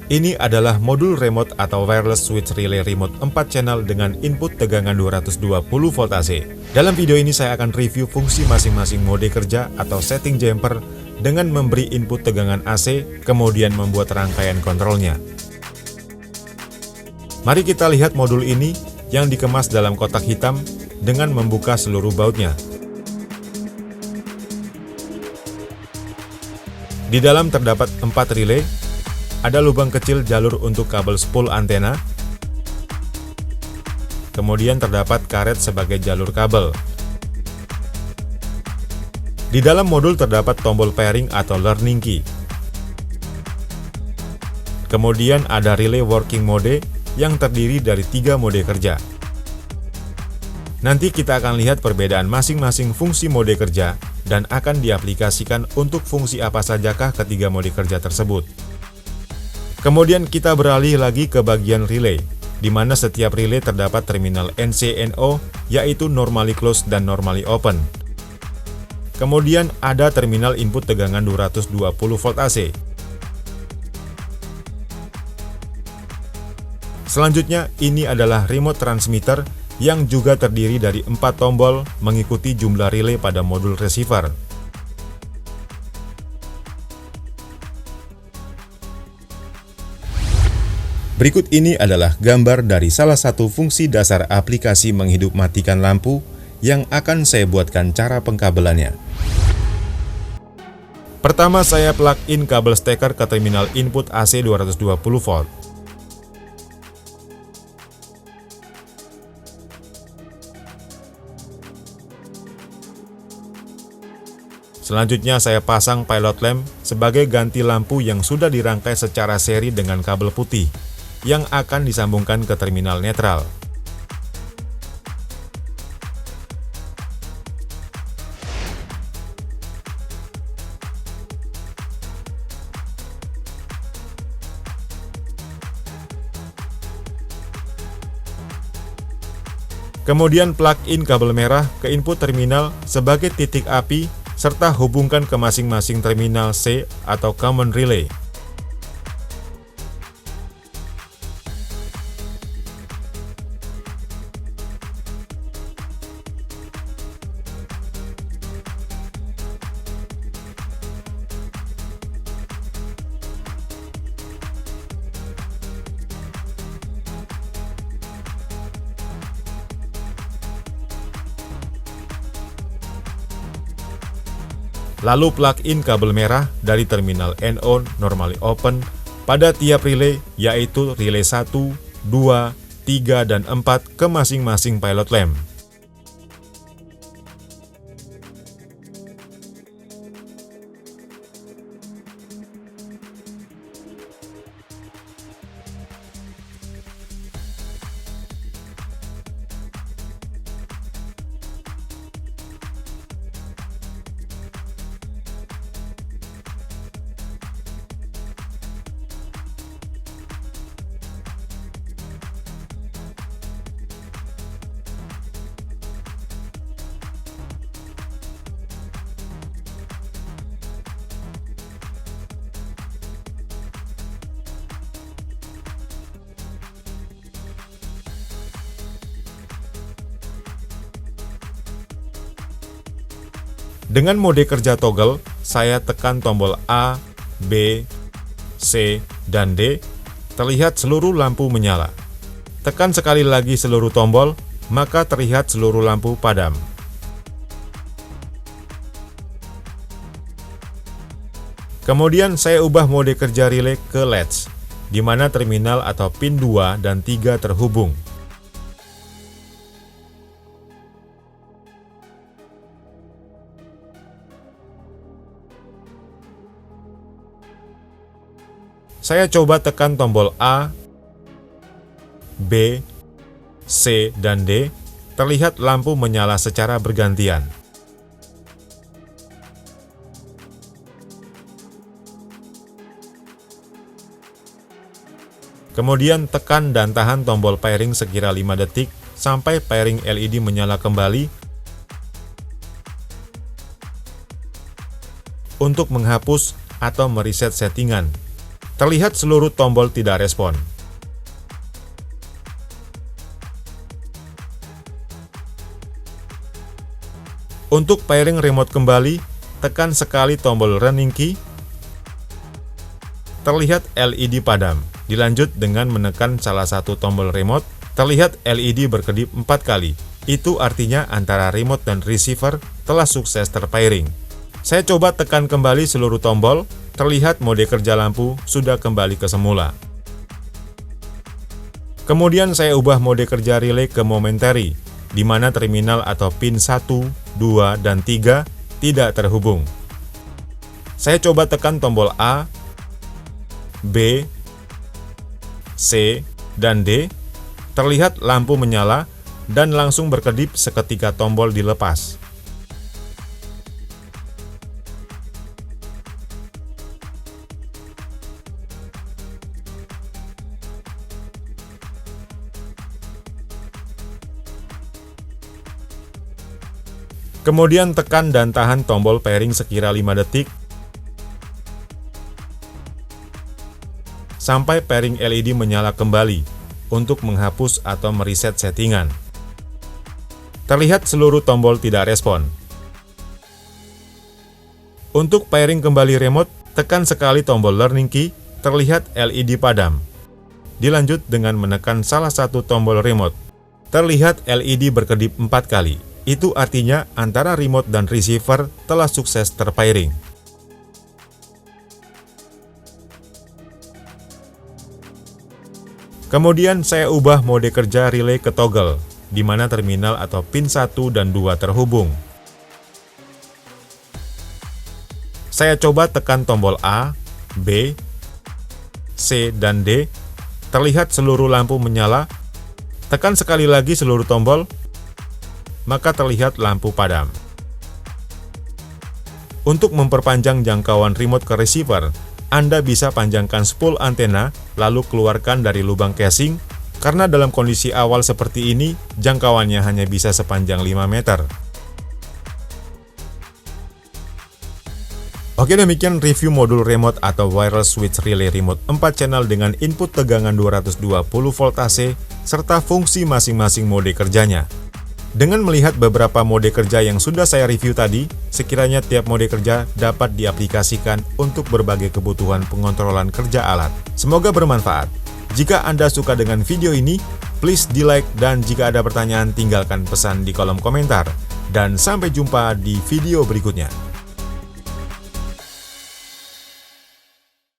Ini adalah modul remote atau wireless switch relay remote 4 channel dengan input tegangan 220 volt AC. Dalam video ini saya akan review fungsi masing-masing mode kerja atau setting jumper dengan memberi input tegangan AC, kemudian membuat rangkaian kontrolnya. Mari kita lihat modul ini yang dikemas dalam kotak hitam dengan membuka seluruh bautnya. Di dalam terdapat 4 relay. Ada lubang kecil jalur untuk kabel spool antena. Kemudian terdapat karet sebagai jalur kabel. Di dalam modul terdapat tombol pairing atau learning key. Kemudian ada relay working mode yang terdiri dari 3 mode kerja. Nanti kita akan lihat perbedaan masing-masing fungsi mode kerja dan akan diaplikasikan untuk fungsi apa sajakah ketiga mode kerja tersebut. Kemudian kita beralih lagi ke bagian relay, di mana setiap relay terdapat terminal NC/NO, yaitu normally closed dan normally open. Kemudian ada terminal input tegangan 220 volt AC. Selanjutnya, ini adalah remote transmitter yang juga terdiri dari 4 tombol mengikuti jumlah relay pada modul receiver. Berikut ini adalah gambar dari salah satu fungsi dasar aplikasi menghidup matikan lampu yang akan saya buatkan cara pengkabelannya. Pertama, saya plug in kabel steker ke terminal input AC 220 volt. Selanjutnya saya pasang pilot lamp sebagai ganti lampu yang sudah dirangkai secara seri dengan kabel putih yang akan disambungkan ke terminal netral. Kemudian plug in kabel merah ke input terminal sebagai titik api serta hubungkan ke masing-masing terminal C atau common relay. Lalu plug in kabel merah dari terminal NO normally open pada tiap relay, yaitu relay 1, 2, 3, dan 4 ke masing-masing pilot lamp. Dengan mode kerja toggle, saya tekan tombol A, B, C, dan D, terlihat seluruh lampu menyala. Tekan sekali lagi seluruh tombol, maka terlihat seluruh lampu padam. Kemudian saya ubah mode kerja relay ke latch, di mana terminal atau pin 2 dan 3 terhubung. Saya coba tekan tombol A, B, C, dan D, terlihat lampu menyala secara bergantian. Kemudian tekan dan tahan tombol pairing sekira 5 detik sampai pairing LED menyala kembali untuk menghapus atau mereset settingan. Terlihat seluruh tombol tidak respon. Untuk pairing remote kembali, tekan sekali tombol running key. Terlihat LED padam. Dilanjut dengan menekan salah satu tombol remote, terlihat LED berkedip 4 kali. Itu artinya antara remote dan receiver telah sukses terpairing. Saya coba tekan kembali seluruh tombol, terlihat mode kerja lampu sudah kembali ke semula. Kemudian saya ubah mode kerja relay ke momentary, di mana terminal atau pin 1, 2, dan 3 tidak terhubung. Saya coba tekan tombol A, B, C, dan D, terlihat lampu menyala dan langsung berkedip seketika tombol dilepas. Kemudian tekan dan tahan tombol pairing sekira 5 detik sampai pairing LED menyala kembali untuk menghapus atau mereset settingan. Terlihat seluruh tombol tidak respon. Untuk pairing kembali remote, tekan sekali tombol learning key, terlihat LED padam. Dilanjut dengan menekan salah satu tombol remote. Terlihat LED berkedip 4 kali. Itu artinya antara remote dan receiver telah sukses terpairing. Kemudian saya ubah mode kerja relay ke toggle, di mana terminal atau pin 1 dan 2 terhubung. Saya coba tekan tombol A, B, C, dan D. Terlihat seluruh lampu menyala. Tekan sekali lagi seluruh tombol, maka terlihat lampu padam. Untuk memperpanjang jangkauan remote ke receiver, Anda bisa panjangkan spool antena, lalu keluarkan dari lubang casing, karena dalam kondisi awal seperti ini, jangkauannya hanya bisa sepanjang 5 meter. Oke, demikian review modul remote atau wireless switch relay remote 4 channel dengan input tegangan 220 volt AC, serta fungsi masing-masing mode kerjanya. Dengan melihat beberapa mode kerja yang sudah saya review tadi, sekiranya tiap mode kerja dapat diaplikasikan untuk berbagai kebutuhan pengontrolan kerja alat. Semoga bermanfaat. Jika Anda suka dengan video ini, please di like, dan jika ada pertanyaan tinggalkan pesan di kolom komentar. Dan sampai jumpa di video berikutnya.